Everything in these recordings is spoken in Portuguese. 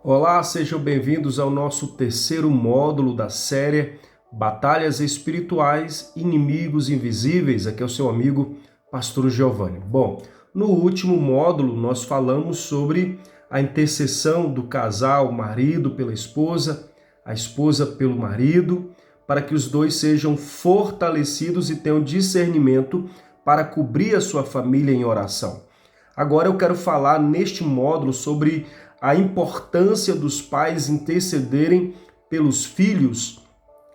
Olá, sejam bem-vindos ao nosso terceiro módulo da série Batalhas Espirituais, Inimigos Invisíveis. Aqui é o seu amigo Pastor Giovanni. Bom, no último módulo nós falamos sobre a intercessão do casal, marido pela esposa, a esposa pelo marido, para que os dois sejam fortalecidos e tenham discernimento para cobrir a sua família em oração. Agora eu quero falar neste módulo sobre a importância dos pais intercederem pelos filhos.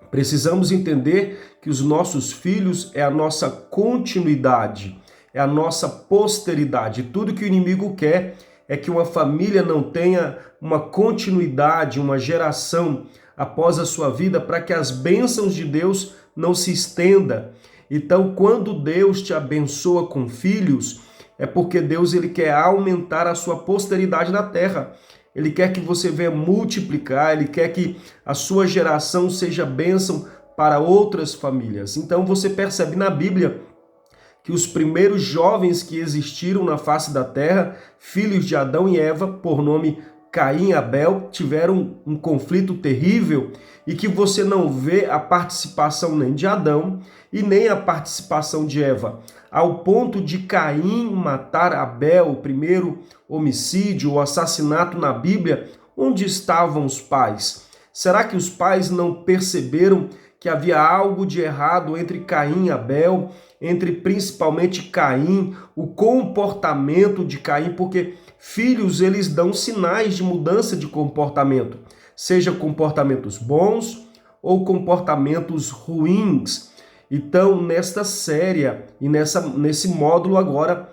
Precisamos entender que os nossos filhos é a nossa continuidade, é a nossa posteridade. Tudo que o inimigo quer é que uma família não tenha uma continuidade, uma geração após a sua vida, para que as bênçãos de Deus não se estenda. Então, quando Deus te abençoa com filhos, é porque Deus ele quer aumentar a sua posteridade na terra. Ele quer que você venha multiplicar, ele quer que a sua geração seja bênção para outras famílias. Então você percebe na Bíblia que os primeiros jovens que existiram na face da terra, filhos de Adão e Eva, por nome Caim e Abel, tiveram um conflito terrível e que você não vê a participação nem de Adão e nem a participação de Eva, ao ponto de Caim matar Abel, o primeiro homicídio ou assassinato na Bíblia. Onde estavam os pais? Será que os pais não perceberam que havia algo de errado entre Caim e Abel, entre principalmente Caim, o comportamento de Caim? Porque filhos, eles dão sinais de mudança de comportamento, seja comportamentos bons ou comportamentos ruins. Então, nesta série e nesse módulo agora,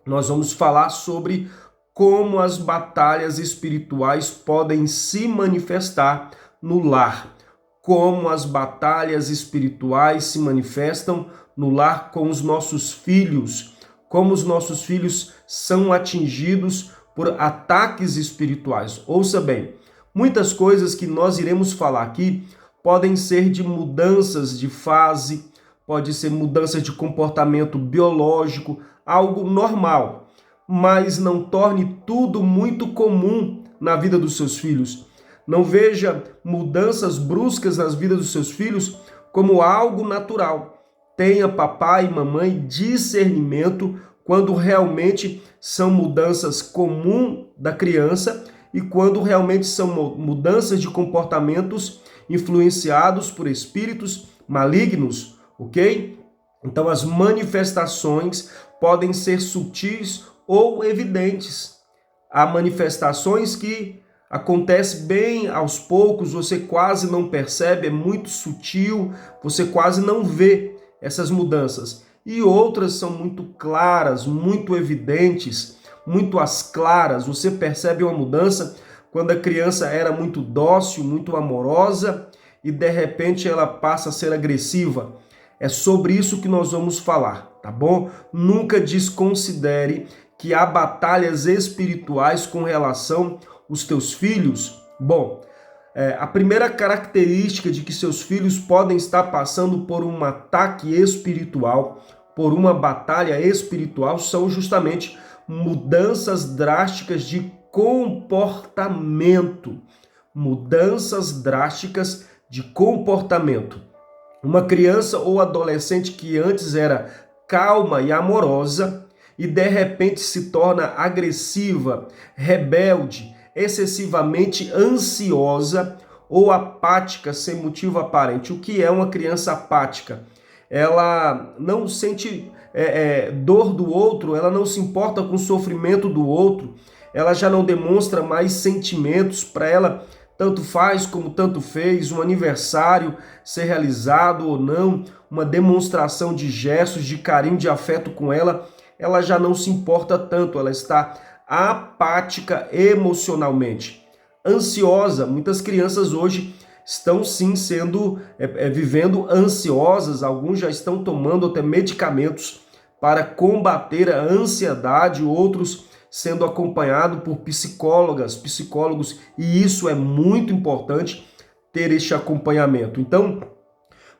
nós vamos falar sobre como as batalhas espirituais podem se manifestar no lar. Como as batalhas espirituais se manifestam no lar com os nossos filhos. Como os nossos filhos são atingidos por ataques espirituais. Ouça bem, muitas coisas que nós iremos falar aqui podem ser de mudanças de fase, pode ser mudança de comportamento biológico, algo normal, mas não torne tudo muito comum na vida dos seus filhos. Não veja mudanças bruscas nas vidas dos seus filhos como algo natural. Tenha papai e mamãe discernimento quando realmente são mudanças comuns da criança e quando realmente são mudanças de comportamentos influenciados por espíritos malignos. Ok? Então as manifestações podem ser sutis ou evidentes. Há manifestações que acontecem bem aos poucos, você quase não percebe, é muito sutil, você quase não vê essas mudanças. E outras são muito claras, muito evidentes, muito às claras. Você percebe uma mudança quando a criança era muito dócil, muito amorosa e de repente ela passa a ser agressiva. É sobre isso que nós vamos falar, tá bom? Nunca desconsidere que há batalhas espirituais com relação aos teus filhos. Bom, a primeira característica de que seus filhos podem estar passando por um ataque espiritual, por uma batalha espiritual, são justamente mudanças drásticas de comportamento. Mudanças drásticas de comportamento. Uma criança ou adolescente que antes era calma e amorosa e de repente se torna agressiva, rebelde, excessivamente ansiosa ou apática sem motivo aparente. O que é uma criança apática? Ela não sente dor do outro, ela não se importa com o sofrimento do outro, ela já não demonstra mais sentimentos. Para ela tanto faz como tanto fez, um aniversário ser realizado ou não, uma demonstração de gestos, de carinho, de afeto com ela, ela já não se importa tanto, ela está apática emocionalmente. Ansiosa, muitas crianças hoje estão sim vivendo ansiosas, alguns já estão tomando até medicamentos para combater a ansiedade, outros sendo acompanhado por psicólogos, e isso é muito importante, ter este acompanhamento. Então,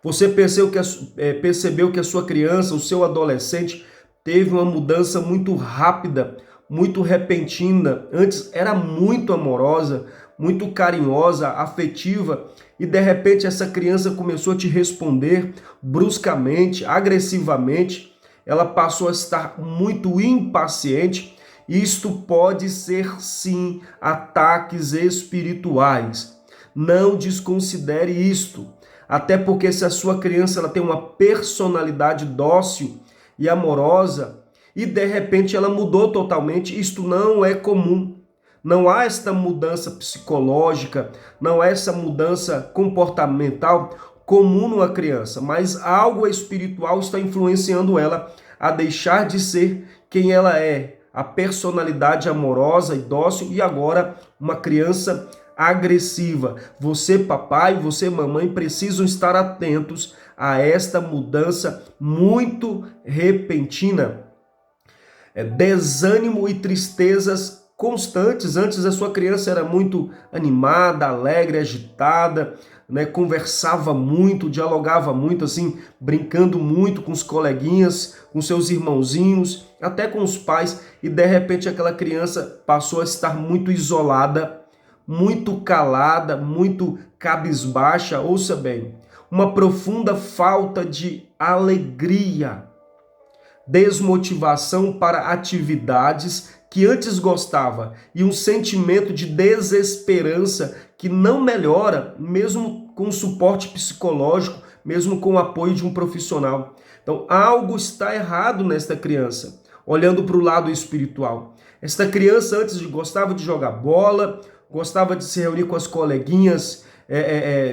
você percebeu que a sua criança, o seu adolescente, teve uma mudança muito rápida, muito repentina. Antes era muito amorosa, muito carinhosa, afetiva, e de repente essa criança começou a te responder bruscamente, agressivamente, ela passou a estar muito impaciente. Isto pode ser sim ataques espirituais. Não desconsidere isto. Até porque se a sua criança ela tem uma personalidade dócil e amorosa e de repente ela mudou totalmente, isto não é comum. Não há esta mudança psicológica, não há essa mudança comportamental comum numa criança, mas algo espiritual está influenciando ela a deixar de ser quem ela é, a personalidade amorosa e dócil, e agora uma criança agressiva. Você, papai, você, mamãe, precisam estar atentos a esta mudança muito repentina. Desânimo e tristezas constantes. Antes a sua criança era muito animada, alegre, agitada, né? Conversava muito, dialogava muito, assim, brincando muito com os coleguinhas, com seus irmãozinhos, até com os pais, e de repente aquela criança passou a estar muito isolada, muito calada, muito cabisbaixa. Ouça bem, uma profunda falta de alegria, desmotivação para atividades que antes gostava e um sentimento de desesperança que não melhora, mesmo com suporte psicológico, mesmo com o apoio de um profissional. Então, algo está errado nesta criança, olhando para o lado espiritual. Esta criança antes gostava de jogar bola, gostava de se reunir com as coleguinhas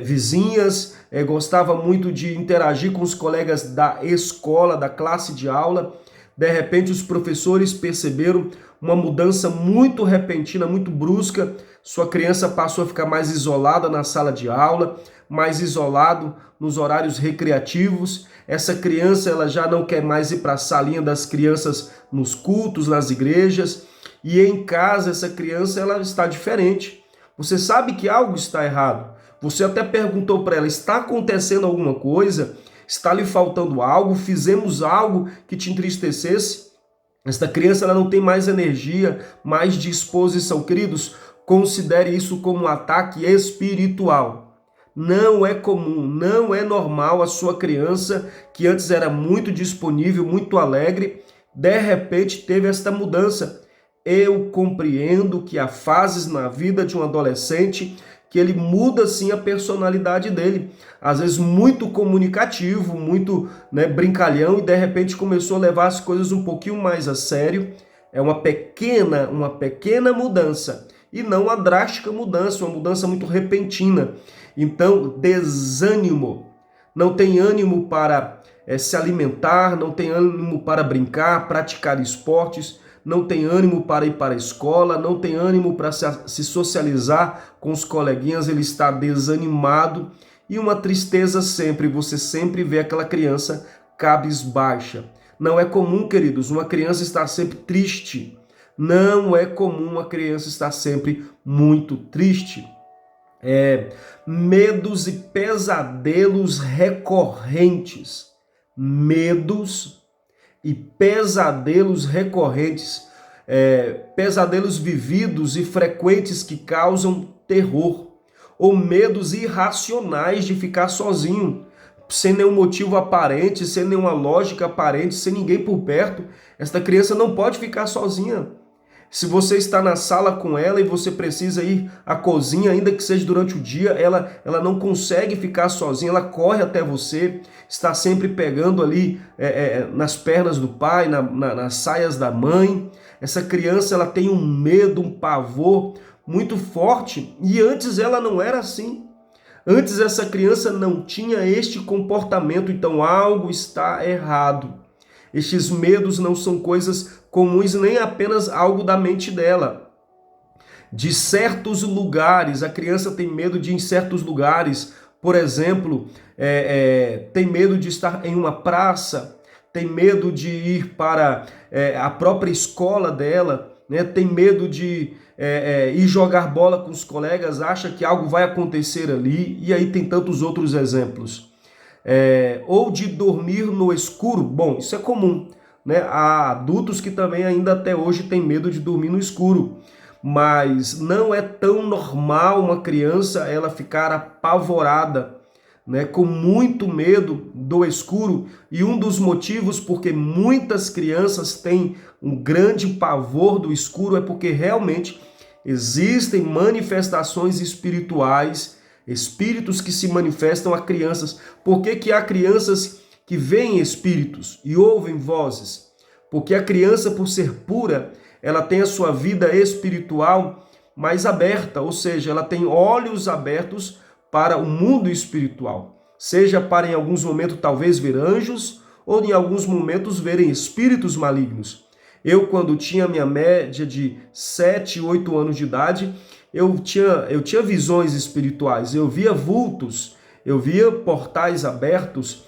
vizinhas, gostava muito de interagir com os colegas da escola, da classe de aula. De repente os professores perceberam uma mudança muito repentina, muito brusca. Sua criança passou a ficar mais isolada na sala de aula, mais isolado nos horários recreativos. Essa criança ela já não quer mais ir para a salinha das crianças nos cultos, nas igrejas. E em casa essa criança ela está diferente. Você sabe que algo está errado. Você até perguntou para ela, está acontecendo alguma coisa? Está lhe faltando algo? Fizemos algo que te entristecesse? Esta criança ela não tem mais energia, mais disposição. Queridos, considere isso como um ataque espiritual. Não é comum, não é normal a sua criança, que antes era muito disponível, muito alegre, de repente teve esta mudança. Eu compreendo que há fases na vida de um adolescente que ele muda sim a personalidade dele. Às vezes muito comunicativo, muito brincalhão, e de repente começou a levar as coisas um pouquinho mais a sério. É uma pequena mudança e não uma drástica mudança, uma mudança muito repentina. Então, desânimo. Não tem ânimo para se alimentar, não tem ânimo para brincar, praticar esportes, não tem ânimo para ir para a escola, não tem ânimo para se socializar com os coleguinhas, ele está desanimado e uma tristeza sempre, você sempre vê aquela criança cabisbaixa. Não é comum, queridos, uma criança estar sempre triste. Não é comum uma criança estar sempre muito triste. Medos e pesadelos recorrentes. Medos e pesadelos recorrentes, pesadelos vividos e frequentes que causam terror, ou medos irracionais de ficar sozinho, sem nenhum motivo aparente, sem nenhuma lógica aparente, sem ninguém por perto. Esta criança não pode ficar sozinha. Se você está na sala com ela e você precisa ir à cozinha, ainda que seja durante o dia, ela não consegue ficar sozinha, ela corre até você, está sempre pegando ali nas pernas do pai, nas saias da mãe. Essa criança ela tem um medo, um pavor muito forte, e antes ela não era assim. Antes essa criança não tinha este comportamento, então algo está errado. Estes medos não são coisas comuns, nem apenas algo da mente dela. De certos lugares, a criança tem medo de ir em certos lugares. Por exemplo, tem medo de estar em uma praça, tem medo de ir para a própria escola dela, tem medo de ir jogar bola com os colegas, acha que algo vai acontecer ali, e aí tem tantos outros exemplos. Ou de dormir no escuro. Bom, isso é comum, né? Há adultos que também ainda até hoje têm medo de dormir no escuro. mas não é tão normal uma criança ela ficar apavorada, né, com muito medo do escuro, e um dos motivos porque muitas crianças têm um grande pavor do escuro é porque realmente existem manifestações espirituais, espíritos que se manifestam a crianças. Por que que há crianças que veem espíritos e ouvem vozes? Porque a criança, por ser pura, ela tem a sua vida espiritual mais aberta, ou seja, ela tem olhos abertos para o mundo espiritual, seja para em alguns momentos talvez ver anjos ou em alguns momentos verem espíritos malignos. Eu, quando tinha minha média de 7, 8 anos de idade, eu tinha visões espirituais, eu via vultos, eu via portais abertos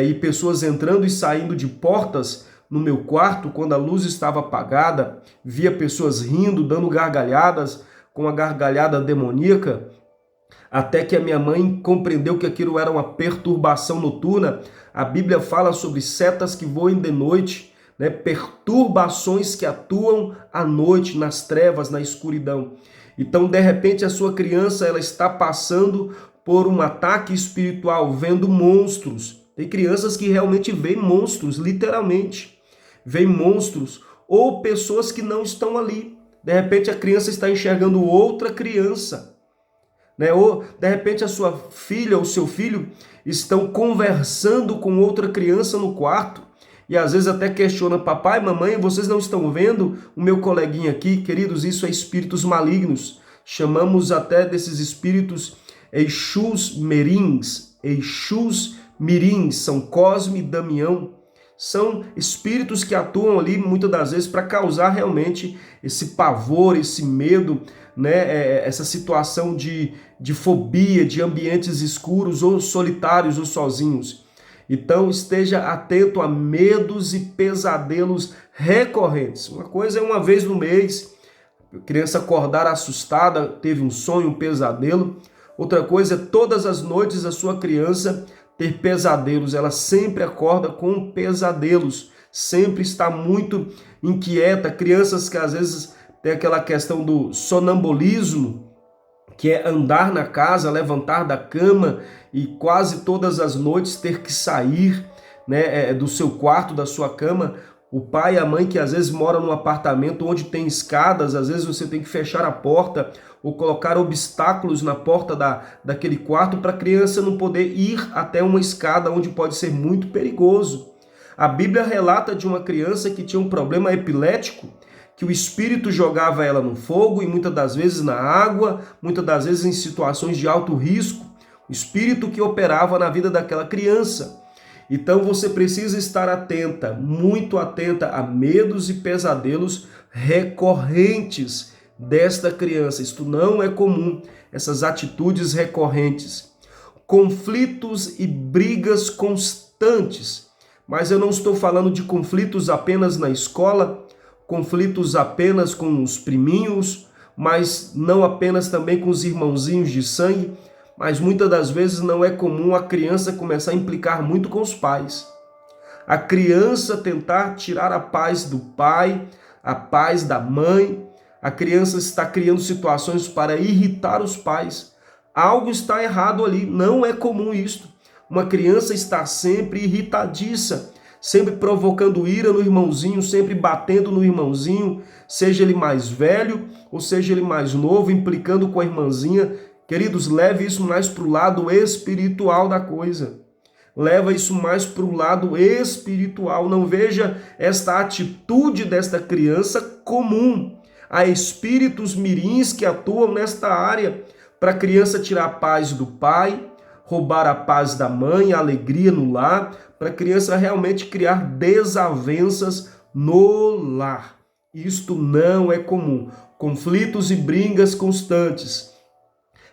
e pessoas entrando e saindo de portas no meu quarto quando a luz estava apagada, via pessoas rindo, dando gargalhadas, com uma gargalhada demoníaca, até que a minha mãe compreendeu que aquilo era uma perturbação noturna. A Bíblia fala sobre setas que voam de noite, né? Perturbações que atuam à noite, nas trevas, na escuridão. Então, de repente, a sua criança ela está passando por um ataque espiritual, vendo monstros. Tem crianças que realmente veem monstros, literalmente. Veem monstros ou pessoas que não estão ali. De repente, a criança está enxergando outra criança, né? Ou de repente a sua filha ou seu filho estão conversando com outra criança no quarto e às vezes até questiona: papai, mamãe, vocês não estão vendo o meu coleguinha aqui? Queridos, isso é espíritos malignos. Chamamos até desses espíritos Exus Mirins. Exus Mirins, São Cosme e Damião. São espíritos que atuam ali muitas das vezes para causar realmente esse pavor, esse medo, né? Essa situação de fobia, de ambientes escuros ou solitários ou sozinhos. Então esteja atento a medos e pesadelos recorrentes. Uma coisa é uma vez no mês, a criança acordar assustada, teve um sonho, um pesadelo. Outra coisa é todas as noites a sua criança ter pesadelos, ela sempre acorda com pesadelos, sempre está muito inquieta. Crianças que às vezes tem aquela questão do sonambulismo, que é andar na casa, levantar da cama e quase todas as noites ter que sair, né, do seu quarto, da sua cama. O pai e a mãe que às vezes moram num apartamento onde tem escadas, às vezes você tem que fechar a porta ou colocar obstáculos na porta daquele quarto para a criança não poder ir até uma escada onde pode ser muito perigoso. A Bíblia relata de uma criança que tinha um problema epilético, que o espírito jogava ela no fogo e muitas das vezes na água, muitas das vezes em situações de alto risco. O espírito que operava na vida daquela criança. Então você precisa estar atenta, muito atenta a medos e pesadelos recorrentes desta criança. Isto não é comum, essas atitudes recorrentes. Conflitos e brigas constantes. Mas eu não estou falando de conflitos apenas na escola, conflitos apenas com os priminhos, mas não apenas também com os irmãozinhos de sangue. Mas muitas das vezes não é comum a criança começar a implicar muito com os pais. A criança tentar tirar a paz do pai, a paz da mãe. A criança está criando situações para irritar os pais. Algo está errado ali, não é comum isto. Uma criança está sempre irritadiça, sempre provocando ira no irmãozinho, sempre batendo no irmãozinho, seja ele mais velho ou seja ele mais novo, implicando com a irmãzinha. Queridos, leve isso mais para o lado espiritual da coisa. Leva isso mais para o lado espiritual. Não veja esta atitude desta criança comum. Há espíritos mirins que atuam nesta área para a criança tirar a paz do pai, roubar a paz da mãe, a alegria no lar, para a criança realmente criar desavenças no lar. Isto não é comum. Conflitos e brigas constantes,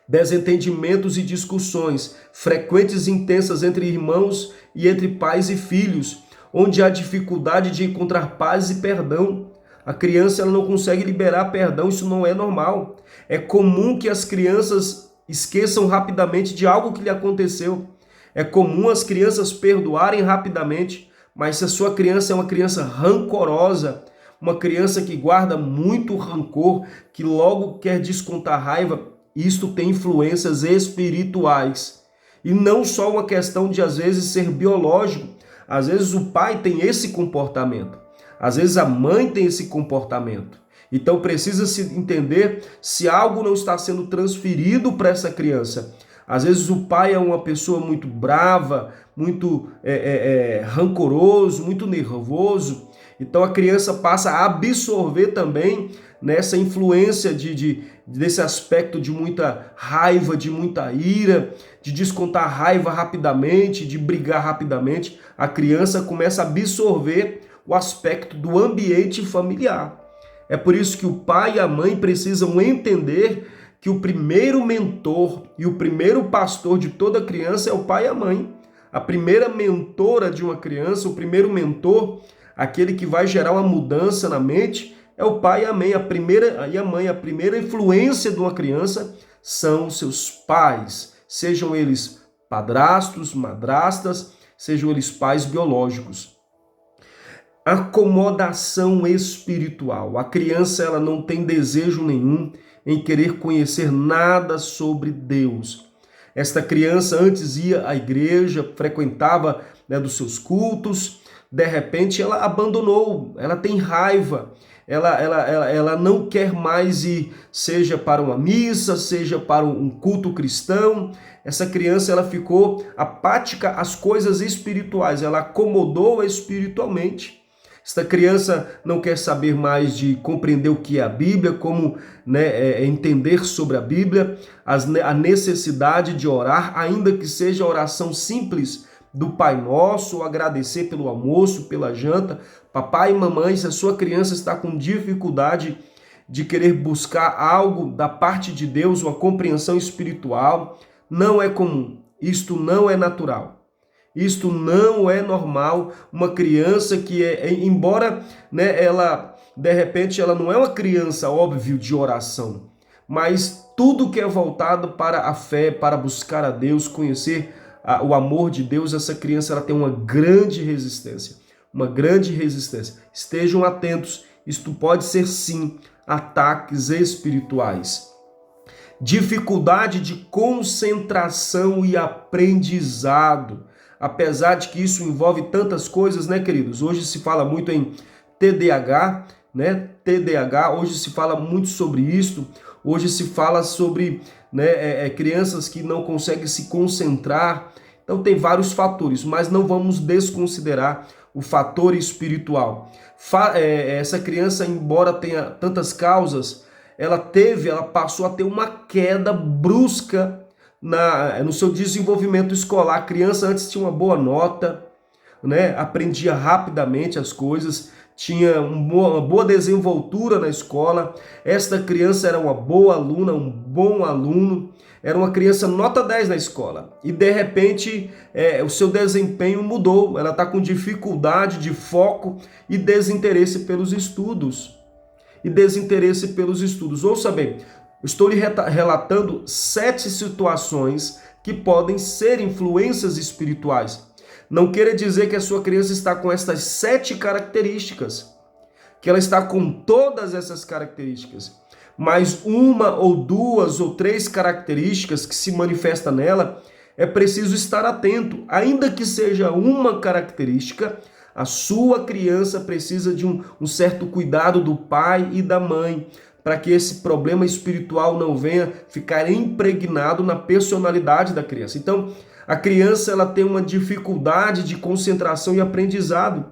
desentendimentos e discussões frequentes e intensas entre irmãos e entre pais e filhos, onde há dificuldade de encontrar paz e perdão. A criança ela não consegue liberar perdão, isso não é normal. É comum que as crianças esqueçam rapidamente de algo que lhe aconteceu. É comum as crianças perdoarem rapidamente, mas se a sua criança é uma criança rancorosa, uma criança que guarda muito rancor, que logo quer descontar raiva, isto tem influências espirituais. E não só uma questão de, às vezes, ser biológico. Às vezes o pai tem esse comportamento. Às vezes a mãe tem esse comportamento. Então precisa-se entender se algo não está sendo transferido para essa criança. Às vezes o pai é uma pessoa muito brava, muito rancoroso, muito nervoso. Então a criança passa a absorver também nessa influência desse aspecto de muita raiva, de muita ira, de descontar raiva rapidamente, de brigar rapidamente. A criança começa a absorver o aspecto do ambiente familiar. É por isso que o pai e a mãe precisam entender que o primeiro mentor e o primeiro pastor de toda criança é o pai e a mãe. A primeira mentora de uma criança, o primeiro mentor, aquele que vai gerar uma mudança na mente, é o pai e a mãe. A primeira influência de uma criança são os seus pais, sejam eles padrastos, madrastas, sejam eles pais biológicos. Acomodação espiritual. A criança ela não tem desejo nenhum em querer conhecer nada sobre Deus. Esta criança antes ia à igreja, frequentava dos seus cultos, de repente ela abandonou, ela tem raiva, ela não quer mais ir, seja para uma missa, seja para um culto cristão. Essa criança ela ficou apática às coisas espirituais, ela acomodou espiritualmente. Esta criança não quer saber mais de compreender o que é a Bíblia, como entender sobre a Bíblia, a necessidade de orar, ainda que seja a oração simples do Pai Nosso, agradecer pelo almoço, pela janta. Papai e mamãe, se a sua criança está com dificuldade de querer buscar algo da parte de Deus, uma compreensão espiritual, não é comum, isto não é natural. Isto não é normal. Uma criança que embora ela de repente ela não é uma criança óbvio de oração, mas tudo que é voltado para a fé, para buscar a Deus, conhecer o amor de Deus, essa criança ela tem uma grande resistência, Estejam atentos, isto pode ser sim ataques espirituais. Dificuldade de concentração e aprendizado. Apesar de que isso envolve tantas coisas, né, queridos? Hoje se fala muito em TDAH, né? TDAH, hoje se fala muito sobre isso. Hoje se fala sobre crianças que não conseguem se concentrar. Então tem vários fatores, mas não vamos desconsiderar o fator espiritual. Essa criança, embora tenha tantas causas, ela passou a ter uma queda brusca no seu desenvolvimento escolar. A criança antes tinha uma boa nota, aprendia rapidamente as coisas, tinha uma boa desenvoltura na escola. Esta criança era uma boa aluna, um bom aluno, era uma criança nota 10 na escola. E de repente o seu desempenho mudou, ela está com dificuldade de foco e desinteresse pelos estudos. Ouça bem, estou lhe relatando 7 situações que podem ser influências espirituais. Não queira dizer que a sua criança está com estas 7 características, que ela está com todas essas características, mas uma ou 2 ou 3 características que se manifestam nela, é preciso estar atento. Ainda que seja uma característica, a sua criança precisa de um certo cuidado do pai e da mãe, para que esse problema espiritual não venha ficar impregnado na personalidade da criança. Então, a criança ela tem uma dificuldade de concentração e aprendizado.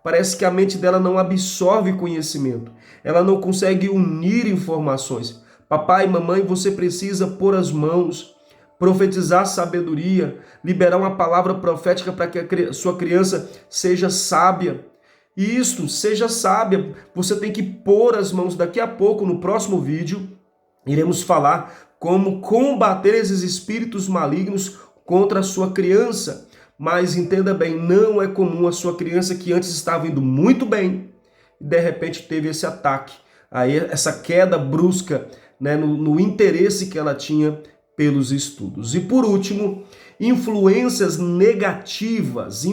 Parece que a mente dela não absorve conhecimento. Ela não consegue unir informações. Papai e mamãe, você precisa pôr as mãos, profetizar sabedoria, liberar uma palavra profética para que a sua criança seja sábia. E isto, seja sábia, você tem que pôr as mãos. Daqui a pouco, no próximo vídeo, iremos falar como combater esses espíritos malignos contra a sua criança. Mas entenda bem, não é comum a sua criança que antes estava indo muito bem e de repente teve esse ataque, aí essa queda brusca no interesse que ela tinha pelos estudos. E por último, influências negativas.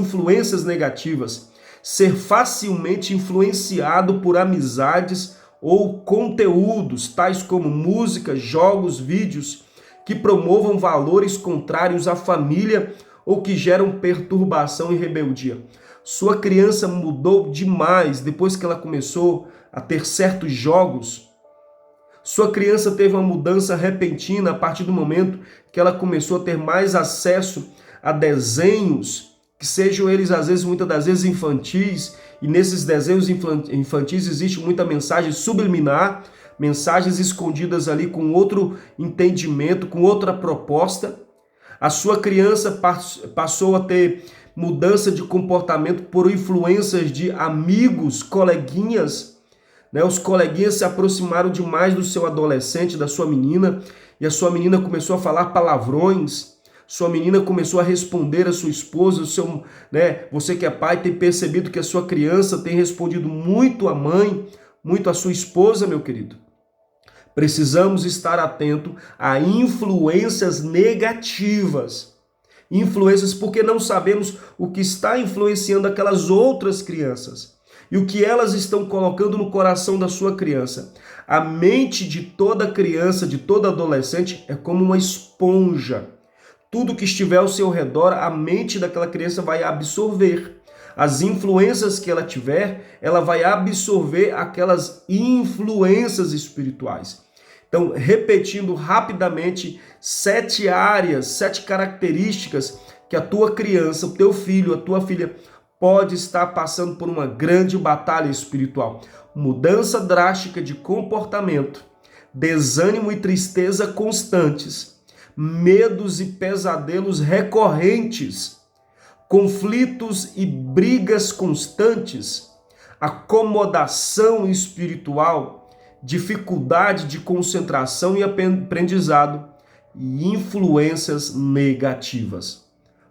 ser facilmente influenciado por amizades ou conteúdos, tais como música, jogos, vídeos, que promovam valores contrários à família ou que geram perturbação e rebeldia. Sua criança mudou demais depois que ela começou a ter certos jogos. Sua criança teve uma mudança repentina a partir do momento que ela começou a ter mais acesso a desenhos, que sejam eles, às vezes, muitas das vezes, infantis, e nesses desenhos infantis existe muita mensagem subliminar, mensagens escondidas ali com outro entendimento, com outra proposta. A sua criança passou a ter mudança de comportamento por influências de amigos, coleguinhas, né? Os coleguinhas se aproximaram demais do seu adolescente, da sua menina, e a sua menina começou a falar palavrões. Sua menina começou a responder a sua esposa, você que é pai tem percebido que a sua criança tem respondido muito à mãe, muito à sua esposa, meu querido. Precisamos estar atento a influências negativas. Influências porque não sabemos o que está influenciando aquelas outras crianças e o que elas estão colocando no coração da sua criança. A mente de toda criança, de todo adolescente é como uma esponja. Tudo que estiver ao seu redor, a mente daquela criança vai absorver. As influências que ela tiver, ela vai absorver aquelas influências espirituais. Então, repetindo rapidamente 7 áreas, 7 características que a tua criança, o teu filho, a tua filha pode estar passando por uma grande batalha espiritual. Mudança drástica de comportamento, desânimo e tristeza constantes, medos e pesadelos recorrentes, conflitos e brigas constantes, acomodação espiritual, dificuldade de concentração e aprendizado e influências negativas.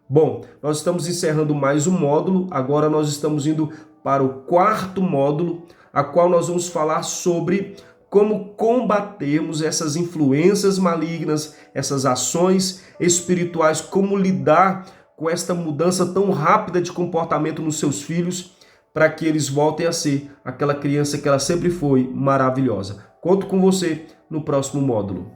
Bom, nós estamos encerrando mais um módulo, agora nós estamos indo para o 4º módulo, a qual nós vamos falar sobre como combatermos essas influências malignas, essas ações espirituais, como lidar com esta mudança tão rápida de comportamento nos seus filhos, para que eles voltem a ser aquela criança que ela sempre foi, maravilhosa. Conto com você no próximo módulo.